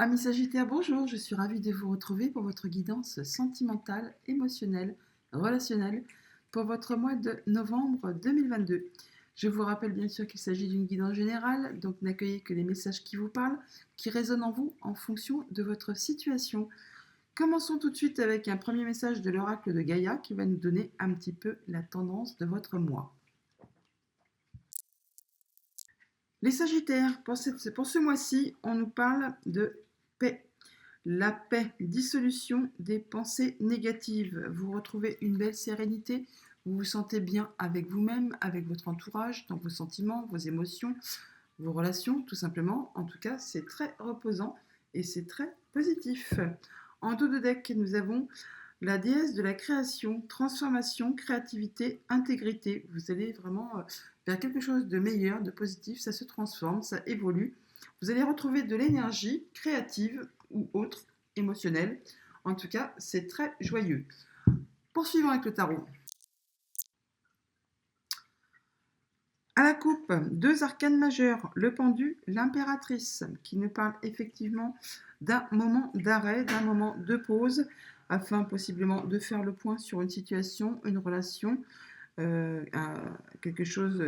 Amis Sagittaires, bonjour, je suis ravie de vous retrouver pour votre guidance sentimentale, émotionnelle, relationnelle pour votre mois de novembre 2022. Je vous rappelle bien sûr qu'il s'agit d'une guidance générale, donc n'accueillez que les messages qui vous parlent, qui résonnent en vous en fonction de votre situation. Commençons tout de suite avec un premier message de l'oracle de Gaïa qui va nous donner un petit peu la tendance de votre mois. Les Sagittaires, pour ce mois-ci, on nous parle de paix. La paix, dissolution des pensées négatives. Vous retrouvez une belle sérénité, vous vous sentez bien avec vous-même, avec votre entourage, dans vos sentiments, vos émotions, vos relations, tout simplement. En tout cas, c'est très reposant et c'est très positif. En dos de deck, nous avons la déesse de la création, transformation, créativité, intégrité. Vous allez vraiment vers quelque chose de meilleur, de positif, ça se transforme, ça évolue. Vous allez retrouver de l'énergie créative ou autre, émotionnelle. En tout cas, c'est très joyeux. Poursuivons avec le tarot. À la coupe, deux arcanes majeures, le pendu, l'impératrice, qui nous parle effectivement d'un moment d'arrêt, d'un moment de pause, afin possiblement de faire le point sur une situation, une relation, quelque chose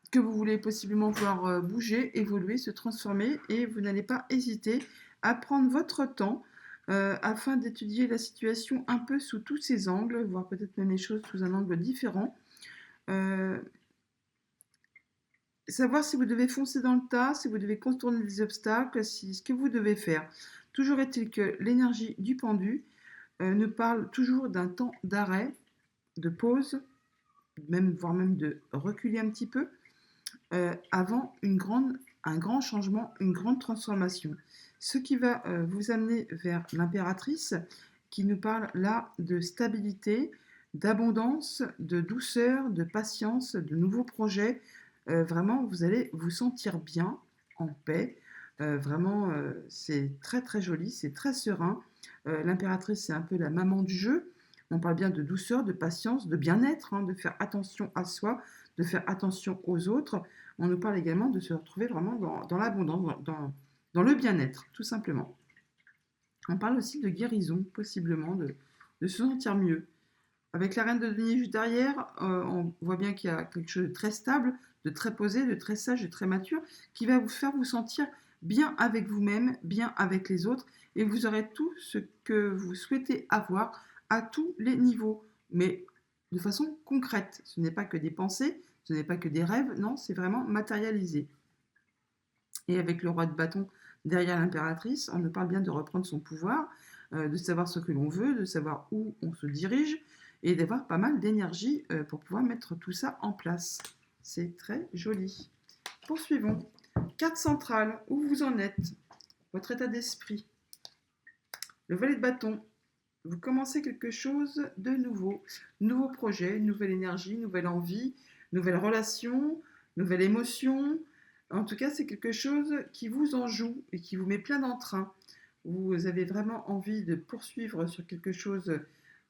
que vous voulez possiblement voir bouger, évoluer, se transformer, et vous n'allez pas hésiter à prendre votre temps afin d'étudier la situation un peu sous tous ses angles, voire peut-être même les choses sous un angle différent. Savoir si vous devez foncer dans le tas, si vous devez contourner des obstacles, ce que vous devez faire. Toujours est-il que l'énergie du pendu nous parle toujours d'un temps d'arrêt, de pause, voire même de reculer un petit peu, avant un grand changement, une grande transformation. Ce qui va vous amener vers l'impératrice, qui nous parle là de stabilité, d'abondance, de douceur, de patience, de nouveaux projets. Vraiment, vous allez vous sentir bien, en paix. Vraiment, c'est très très joli, c'est très serein. L'impératrice, c'est un peu la maman du jeu. On parle bien de douceur, de patience, de bien-être, de faire attention à soi, de faire attention aux autres. On nous parle également de se retrouver vraiment dans l'abondance, dans le bien-être, tout simplement. On parle aussi de guérison, possiblement, de se sentir mieux. Avec la reine de denier juste derrière, on voit bien qu'il y a quelque chose de très stable, de très posé, de très sage, de très mature, qui va vous faire vous sentir bien avec vous-même, bien avec les autres, et vous aurez tout ce que vous souhaitez avoir à tous les niveaux, mais de façon concrète. Ce n'est pas que des pensées, ce n'est pas que des rêves, non, c'est vraiment matérialisé. Et avec le roi de bâton derrière l'impératrice, on nous parle bien de reprendre son pouvoir, de savoir ce que l'on veut, de savoir où on se dirige, et d'avoir pas mal d'énergie pour pouvoir mettre tout ça en place. C'est très joli. Poursuivons. Carte centrale, où vous en êtes? Votre état d'esprit. Le valet de bâton. Vous commencez quelque chose de nouveau. Nouveau projet, nouvelle énergie, nouvelle envie, nouvelle relation, nouvelle émotion. En tout cas, c'est quelque chose qui vous enjoue et qui vous met plein d'entrain. Vous avez vraiment envie de poursuivre sur quelque chose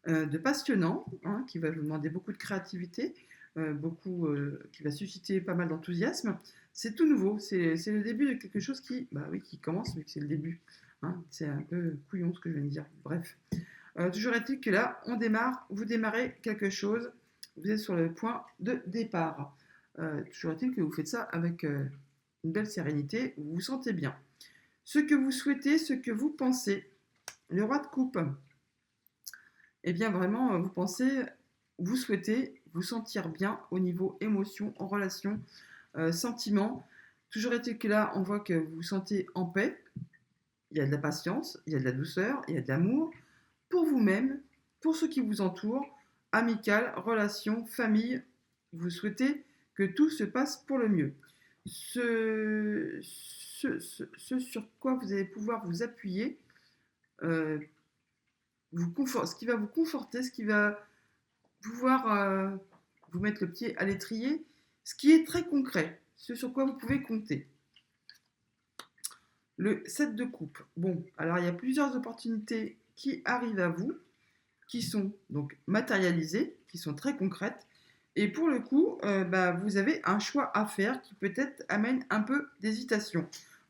de passionnant, qui va vous demander beaucoup de créativité, qui va susciter pas mal d'enthousiasme. C'est tout nouveau, c'est le début de quelque chose qui commence, mais que c'est le début. C'est un peu couillon ce que je viens de dire. Bref. Toujours est-il que là, on démarre, vous démarrez quelque chose, vous êtes sur le point de départ. Toujours est-il que vous faites ça avec une belle sérénité, vous vous sentez bien. Ce que vous souhaitez, ce que vous pensez. Le roi de coupe. Eh bien, vraiment, vous souhaitez vous sentir bien au niveau émotion, en relation, sentiment. Toujours est-il que là, on voit que vous vous sentez en paix. Il y a de la patience, il y a de la douceur, il y a de l'amour pour vous-même, pour ceux qui vous entourent, amical, relation, famille. Vous souhaitez que tout se passe pour le mieux. Ce sur quoi vous allez pouvoir vous appuyer, euh, ce qui va vous conforter, ce qui va pouvoir vous mettre le pied à l'étrier, ce qui est très concret, ce sur quoi vous pouvez compter. Le 7 de coupe. Bon, alors il y a plusieurs opportunités qui arrivent à vous, qui sont donc matérialisées, qui sont très concrètes. Et pour le coup, vous avez un choix à faire qui peut-être amène un peu d'hésitation.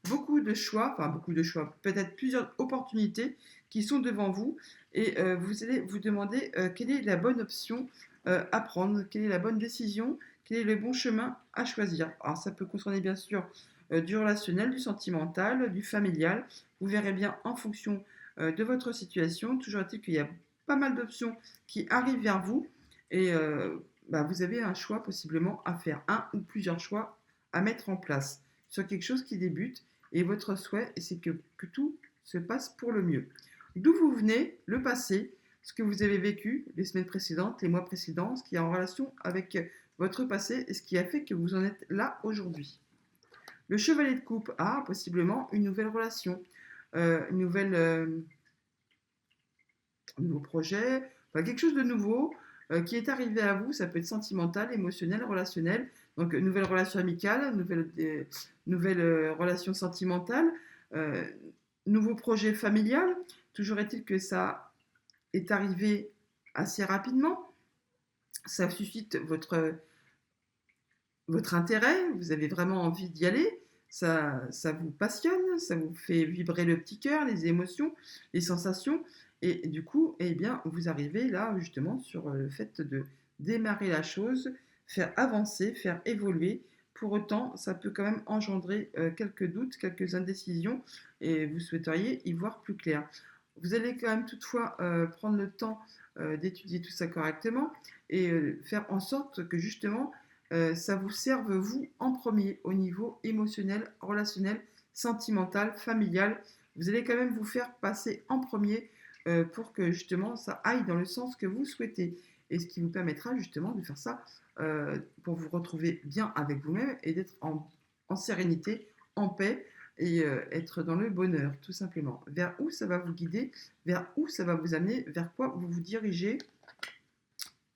beaucoup de choix, peut-être plusieurs opportunités qui sont devant vous et vous allez vous demander quelle est la bonne option à prendre, quelle est la bonne décision, quel est le bon chemin à choisir. Alors ça peut concerner bien sûr du relationnel, du sentimental, du familial. Vous verrez bien en fonction de votre situation. Toujours est-il qu'il y a pas mal d'options qui arrivent vers vous et vous avez un choix possiblement à faire, un ou plusieurs choix à mettre en place sur quelque chose qui débute et votre souhait, c'est que tout se passe pour le mieux. D'où vous venez, le passé, ce que vous avez vécu les semaines précédentes, les mois précédents, ce qui est en relation avec votre passé et ce qui a fait que vous en êtes là aujourd'hui. Le chevalier de coupe a possiblement une nouvelle relation, une nouvelle, un nouveau projet, enfin, quelque chose de nouveau qui est arrivé à vous. Ça peut être sentimental, émotionnel, relationnel. Donc, nouvelle relation amicale, nouvelle relation sentimentale, euh, nouveau projet familial. Toujours est-il que ça est arrivé assez rapidement. Ça suscite votre intérêt, vous avez vraiment envie d'y aller, ça vous passionne, ça vous fait vibrer le petit cœur, les émotions, les sensations, et du coup, eh bien, vous arrivez là justement sur le fait de démarrer la chose, faire avancer, faire évoluer. Pour autant, ça peut quand même engendrer quelques doutes, quelques indécisions, et vous souhaiteriez y voir plus clair. Vous allez quand même toutefois prendre le temps d'étudier tout ça correctement et faire en sorte que justement ça vous serve vous en premier au niveau émotionnel, relationnel, sentimental, familial. Vous allez quand même vous faire passer en premier pour que justement ça aille dans le sens que vous souhaitez. Et ce qui vous permettra justement de faire ça pour vous retrouver bien avec vous-même et d'être en sérénité, en paix et être dans le bonheur, tout simplement. Vers où ça va vous guider, vers où ça va vous amener, vers quoi vous vous dirigez,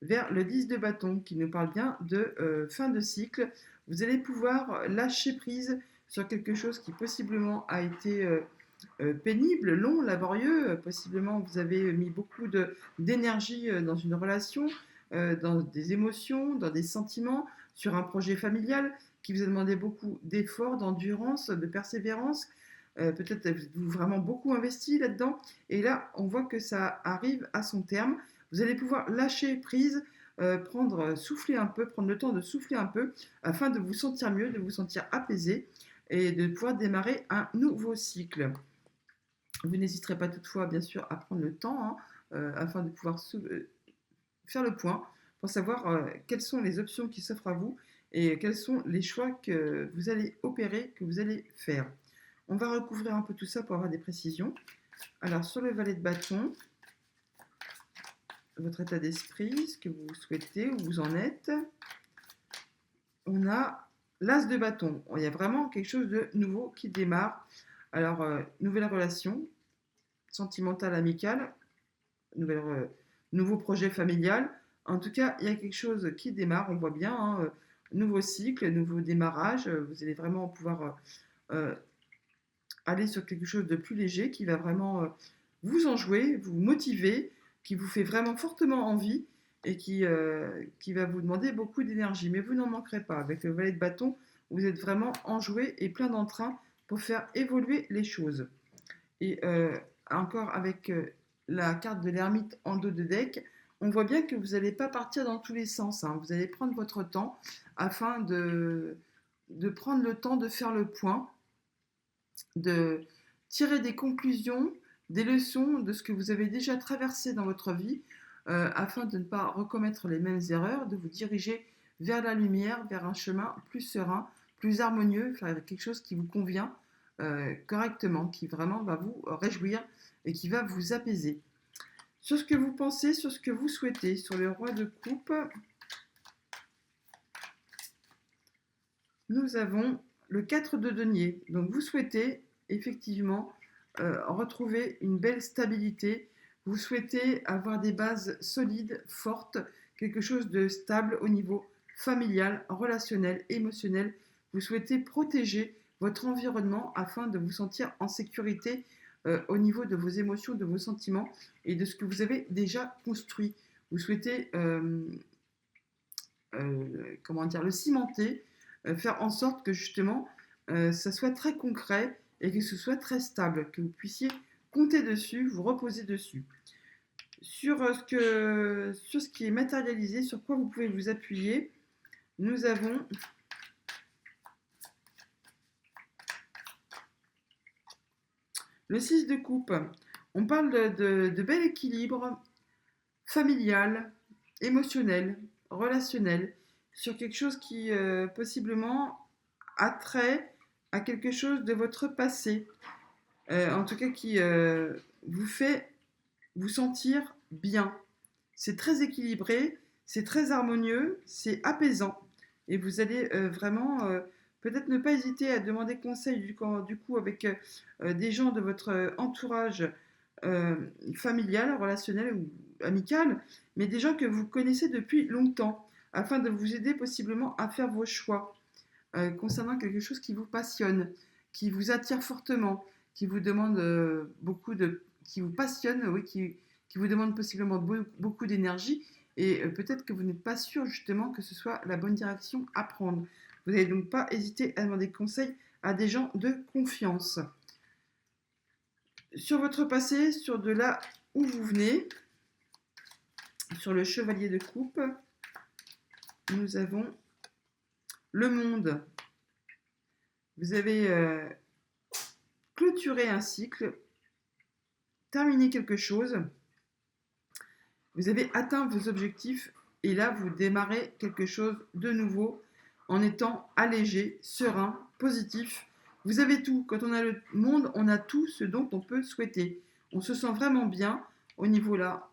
vers le 10 de bâton qui nous parle bien de fin de cycle. Vous allez pouvoir lâcher prise sur quelque chose qui possiblement a été pénible, long, laborieux. Possiblement vous avez mis beaucoup d'énergie dans une relation, dans des émotions, dans des sentiments, sur un projet familial qui vous a demandé beaucoup d'efforts, d'endurance, de persévérance. Peut-être avez-vous vraiment beaucoup investi là-dedans. Et là, on voit que ça arrive à son terme. Vous allez pouvoir lâcher prise, souffler un peu, prendre le temps de souffler un peu, afin de vous sentir mieux, de vous sentir apaisé et de pouvoir démarrer un nouveau cycle. Vous n'hésiterez pas toutefois, bien sûr, à prendre le temps afin de pouvoir faire le point pour savoir quelles sont les options qui s'offrent à vous et quels sont les choix que vous allez opérer, que vous allez faire. On va recouvrir un peu tout ça pour avoir des précisions. Alors, sur le valet de bâton, votre état d'esprit, ce que vous souhaitez, où vous en êtes. On a l'as de bâton. Il y a vraiment quelque chose de nouveau qui démarre. Alors, nouvelle relation, sentimentale, amicale, nouveau projet familial. En tout cas, il y a quelque chose qui démarre, on voit bien, nouveau cycle, nouveau démarrage. Vous allez vraiment pouvoir aller sur quelque chose de plus léger qui va vraiment vous enjouer, vous motiver, qui vous fait vraiment fortement envie et qui va vous demander beaucoup d'énergie. Mais vous n'en manquerez pas. Avec le valet de bâton, vous êtes vraiment enjoué et plein d'entrain pour faire évoluer les choses. Et encore avec la carte de l'ermite en dos de deck, on voit bien que vous n'allez pas partir dans tous les sens. Hein. Vous allez prendre votre temps afin de prendre le temps de faire le point, de tirer des conclusions, des leçons de ce que vous avez déjà traversé dans votre vie, afin de ne pas recommettre les mêmes erreurs, de vous diriger vers la lumière, vers un chemin plus serein, plus harmonieux, faire quelque chose qui vous convient correctement, qui vraiment va vous réjouir et qui va vous apaiser. Sur ce que vous pensez, sur ce que vous souhaitez, sur le roi de coupe, nous avons le 4 de denier. Donc vous souhaitez effectivement retrouver une belle stabilité. Vous souhaitez avoir des bases solides, fortes, quelque chose de stable au niveau familial, relationnel, émotionnel. Vous souhaitez protéger votre environnement afin de vous sentir en sécurité au niveau de vos émotions, de vos sentiments et de ce que vous avez déjà construit. Vous souhaitez le cimenter, faire en sorte que justement ça soit très concret et que ce soit très stable, que vous puissiez compter dessus, vous reposer dessus. Sur ce qui est matérialisé, sur quoi vous pouvez vous appuyer, nous avons le 6 de coupe. On parle de bel équilibre familial, émotionnel, relationnel, sur quelque chose qui possiblement a trait à quelque chose de votre passé, en tout cas qui vous fait vous sentir bien. C'est très équilibré, c'est très harmonieux, c'est apaisant. Et vous allez vraiment peut-être ne pas hésiter à demander conseil du coup avec des gens de votre entourage euh, familial, relationnel ou amical, mais des gens que vous connaissez depuis longtemps, afin de vous aider possiblement à faire vos choix concernant quelque chose qui vous passionne, qui vous attire fortement, qui vous demande qui vous passionne, oui, qui vous demande possiblement beaucoup d'énergie, et peut-être que vous n'êtes pas sûr justement que ce soit la bonne direction à prendre. Vous n'allez donc pas hésiter à demander conseil à des gens de confiance. Sur votre passé, sur de là où vous venez, sur le chevalier de coupe, nous avons le monde. Vous avez clôturé un cycle, terminé quelque chose, vous avez atteint vos objectifs et là vous démarrez quelque chose de nouveau en étant allégé, serein, positif. Vous avez tout. Quand on a le monde, on a tout ce dont on peut souhaiter. On se sent vraiment bien au niveau là,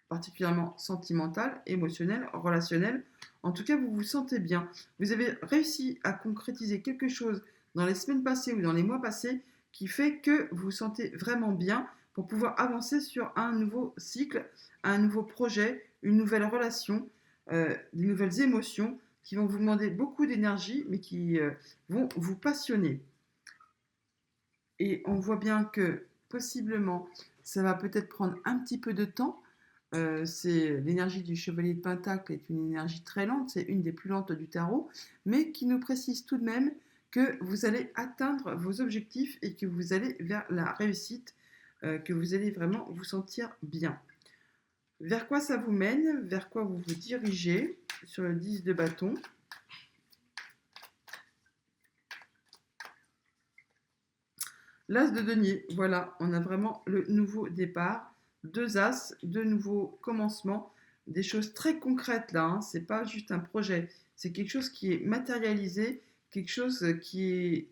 particulièrement sentimental, émotionnel, relationnel. En tout cas, vous vous sentez bien. Vous avez réussi à concrétiser quelque chose dans les semaines passées ou dans les mois passés qui fait que vous vous sentez vraiment bien pour pouvoir avancer sur un nouveau cycle, un nouveau projet, une nouvelle relation, des nouvelles émotions qui vont vous demander beaucoup d'énergie, mais qui vont vous passionner. Et on voit bien que possiblement, ça va peut-être prendre un petit peu de temps. C'est l'énergie du chevalier de Pentacle est une énergie très lente, c'est une des plus lentes du tarot, mais qui nous précise tout de même que vous allez atteindre vos objectifs et que vous allez vers la réussite, que vous allez vraiment vous sentir bien. Vers quoi ça vous mène? Vers quoi vous vous dirigez? Sur le 10 de bâton. L'as de denier, voilà, on a vraiment le nouveau départ. Deux as, de nouveaux commencements, des choses très concrètes là, hein. C'est pas juste un projet, c'est quelque chose qui est matérialisé, quelque chose qui est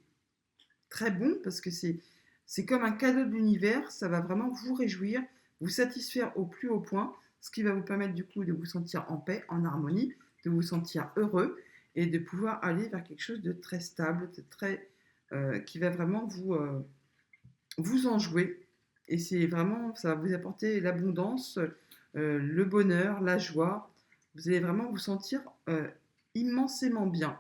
très bon parce que c'est comme un cadeau de l'univers, ça va vraiment vous réjouir, vous satisfaire au plus haut point, ce qui va vous permettre du coup de vous sentir en paix, en harmonie, de vous sentir heureux et de pouvoir aller vers quelque chose de très stable, de très, qui va vraiment vous enjouer. Et c'est vraiment, ça va vous apporter l'abondance, le bonheur, la joie. Vous allez vraiment vous sentir immensément bien.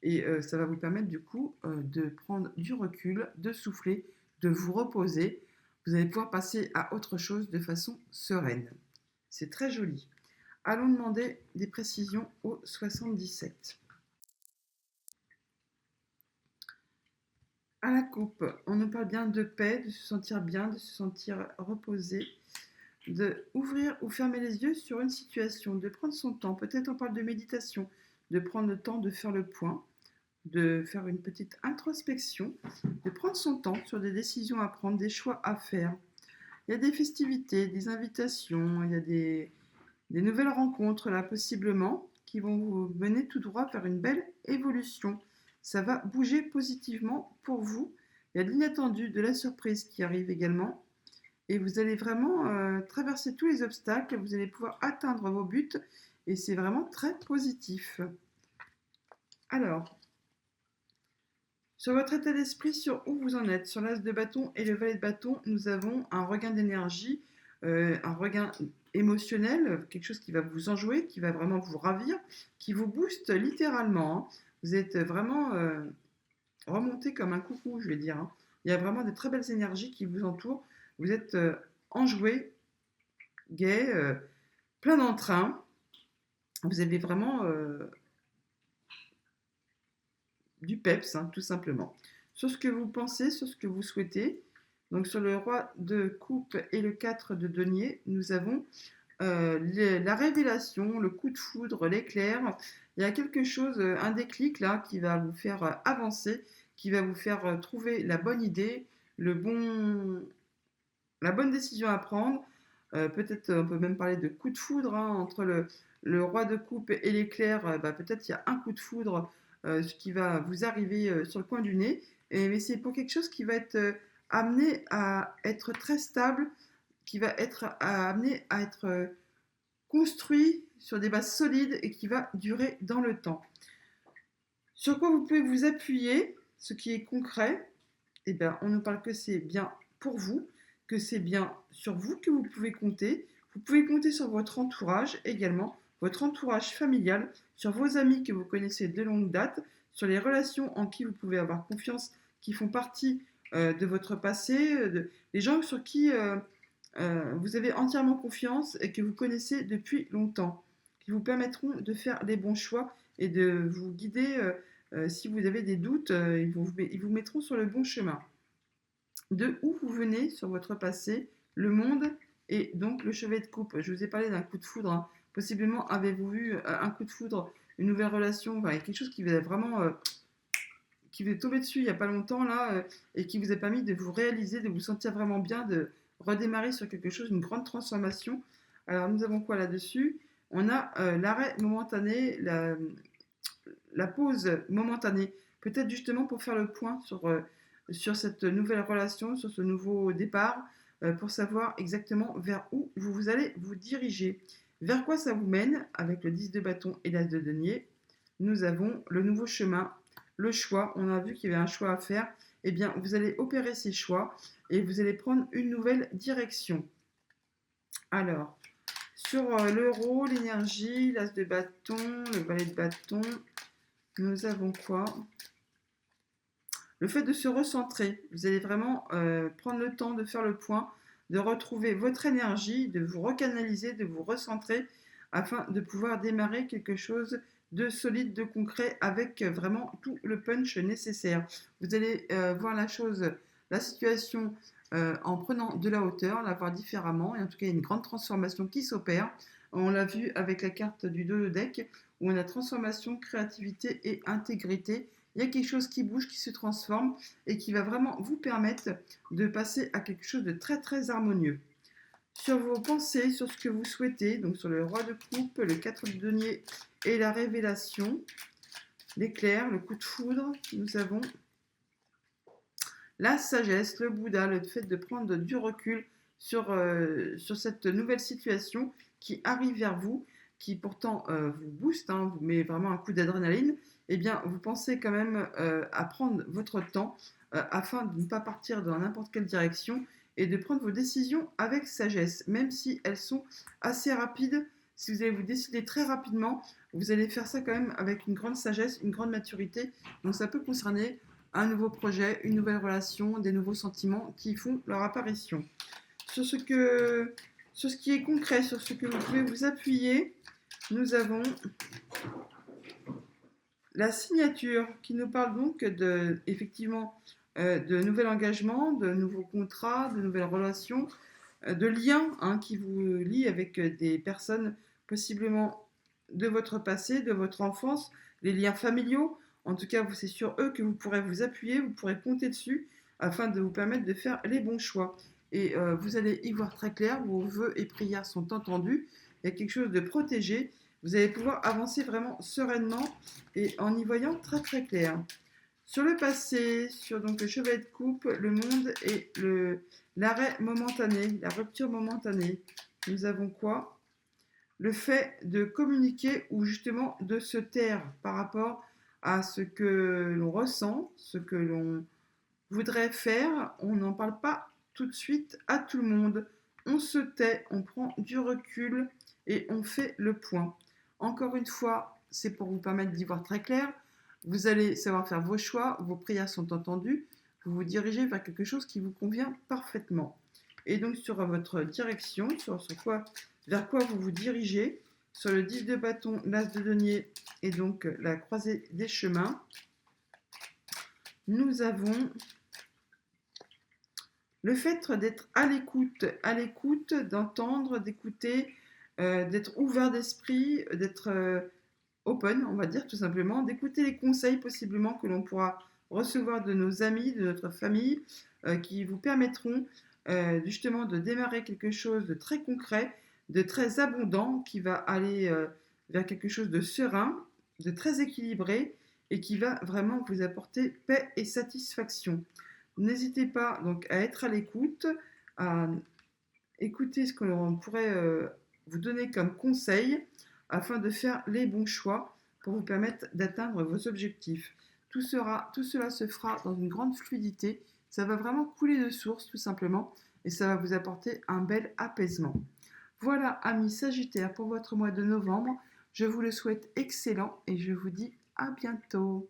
Et ça va vous permettre du coup de prendre du recul, de souffler, de vous reposer. Vous allez pouvoir passer à autre chose de façon sereine. C'est très joli. Allons demander des précisions au 77. À la coupe, on nous parle bien de paix, de se sentir bien, de se sentir reposé, de ouvrir ou fermer les yeux sur une situation, de prendre son temps. Peut-être on parle de méditation, de prendre le temps de faire le point, de faire une petite introspection, de prendre son temps sur des décisions à prendre, des choix à faire. Il y a des festivités, des invitations, il y a des nouvelles rencontres là possiblement qui vont vous mener tout droit vers une belle évolution. Ça va bouger positivement pour vous. Il y a de l'inattendu, de la surprise qui arrive également. Et vous allez vraiment traverser tous les obstacles, vous allez pouvoir atteindre vos buts et c'est vraiment très positif. Alors, sur votre état d'esprit, sur où vous en êtes, sur l'as de bâton et le valet de bâton, nous avons un regain d'énergie, un regain émotionnel, quelque chose qui va vous enjouer, qui va vraiment vous ravir, qui vous booste littéralement, hein. Vous êtes vraiment remonté comme un coucou, je vais dire, hein. Il y a vraiment de très belles énergies qui vous entourent. Vous êtes enjoué, gai, plein d'entrain. Vous avez vraiment du peps, hein, tout simplement. sur ce que vous pensez, sur ce que vous souhaitez. Donc sur le roi de coupe et le 4 de denier, nous avons la révélation, le coup de foudre, l'éclair. Il y a quelque chose, un déclic là qui va vous faire avancer, qui va vous faire trouver la bonne idée, la bonne décision à prendre. Peut-être on peut même parler de coup de foudre hein, entre le roi de coupe et l'éclair. Peut-être il y a un coup de foudre qui va vous arriver sur le coin du nez. Mais c'est pour quelque chose qui va être amené à être très stable, qui va être amené à être construit sur des bases solides et qui va durer dans le temps. Sur quoi vous pouvez vous appuyer, ce qui est concret, eh bien, on ne parle que c'est bien pour vous, que c'est bien sur vous que vous pouvez compter. Vous pouvez compter sur votre entourage également, votre entourage familial, sur vos amis que vous connaissez de longue date, sur les relations en qui vous pouvez avoir confiance, qui font partie de votre passé, les gens sur qui vous avez entièrement confiance et que vous connaissez depuis longtemps, qui vous permettront de faire les bons choix et de vous guider si vous avez des doutes, ils vous mettront sur le bon chemin. De où vous venez sur votre passé, le monde et donc le chevet de coupe. Je vous ai parlé d'un coup de foudre. Hein. Possiblement avez-vous eu un coup de foudre, une nouvelle relation, enfin, quelque chose qui vous a vraiment qui vous est tombé dessus il n'y a pas longtemps là et qui vous a permis de vous réaliser, de vous sentir vraiment bien, de redémarrer sur quelque chose, une grande transformation. Alors nous avons quoi là-dessus? On a l'arrêt momentané, la pause momentanée, peut-être justement pour faire le point sur cette nouvelle relation, sur ce nouveau départ, pour savoir exactement vers où vous allez vous diriger. Vers quoi ça vous mène avec le 10 de bâton et l'as de denier? Nous avons le nouveau chemin, le choix. On a vu qu'il y avait un choix à faire. Eh bien, vous allez opérer ces choix et vous allez prendre une nouvelle direction. Alors, sur l'euro, l'énergie, l'as de bâton, le valet de bâton, nous avons quoi? Le fait de se recentrer. Vous allez vraiment prendre le temps de faire le point, de retrouver votre énergie, de vous recanaliser, de vous recentrer afin de pouvoir démarrer quelque chose de solide, de concret, avec vraiment tout le punch nécessaire. Vous allez voir la situation en prenant de la hauteur, la voir différemment, et en tout cas il y a une grande transformation qui s'opère. On l'a vu avec la carte du dos de deck, où on a transformation, créativité et intégrité. Il y a quelque chose qui bouge, qui se transforme et qui va vraiment vous permettre de passer à quelque chose de très très harmonieux. Sur vos pensées, sur ce que vous souhaitez, donc sur le roi de coupe, le 4 de denier et la révélation, l'éclair, le coup de foudre, nous avons la sagesse, le Bouddha, le fait de prendre du recul sur cette nouvelle situation qui arrive vers vous, qui pourtant vous booste, hein, vous met vraiment un coup d'adrénaline, eh bien vous pensez quand même à prendre votre temps afin de ne pas partir dans n'importe quelle direction et de prendre vos décisions avec sagesse, même si elles sont assez rapides. Si vous allez vous décider très rapidement, vous allez faire ça quand même avec une grande sagesse, une grande maturité. Donc ça peut concerner un nouveau projet, une nouvelle relation, des nouveaux sentiments qui font leur apparition. Sur ce qui est concret, sur ce que vous pouvez vous appuyer, nous avons la signature qui nous parle donc effectivement de nouvel engagement, de nouveaux contrats, de nouvelles relations, de liens hein, qui vous lient avec des personnes possiblement de votre passé, de votre enfance, les liens familiaux. En tout cas, c'est sur eux que vous pourrez vous appuyer, vous pourrez compter dessus afin de vous permettre de faire les bons choix. Et vous allez y voir très clair, vos vœux et prières sont entendus, il y a quelque chose de protégé, vous allez pouvoir avancer vraiment sereinement et en y voyant très très clair. Sur le passé, sur donc le chevet de coupe, le monde et l'arrêt momentané, la rupture momentanée, nous avons quoi? Le fait de communiquer ou justement de se taire par rapport à ce que l'on ressent, ce que l'on voudrait faire. On n'en parle pas tout de suite à tout le monde. On se tait, on prend du recul et on fait le point. Encore une fois, c'est pour vous permettre d'y voir très clair. Vous allez savoir faire vos choix, vos prières sont entendues, vous vous dirigez vers quelque chose qui vous convient parfaitement. Et donc sur votre direction, vers quoi vous vous dirigez, sur le 10 de bâton, l'as de denier et donc la croisée des chemins, nous avons le fait d'être à l'écoute, d'entendre, d'écouter, d'être ouvert d'esprit, d'être open, on va dire tout simplement, d'écouter les conseils possiblement que l'on pourra recevoir de nos amis, de notre famille, qui vous permettront justement de démarrer quelque chose de très concret, de très abondant, qui va aller vers quelque chose de serein, de très équilibré et qui va vraiment vous apporter paix et satisfaction. N'hésitez pas donc à être à l'écoute, à écouter ce que l'on pourrait vous donner comme conseil afin de faire les bons choix pour vous permettre d'atteindre vos objectifs. Tout cela se fera dans une grande fluidité. Ça va vraiment couler de source tout simplement et ça va vous apporter un bel apaisement. Voilà, amis Sagittaires, pour votre mois de novembre. Je vous le souhaite excellent et je vous dis à bientôt.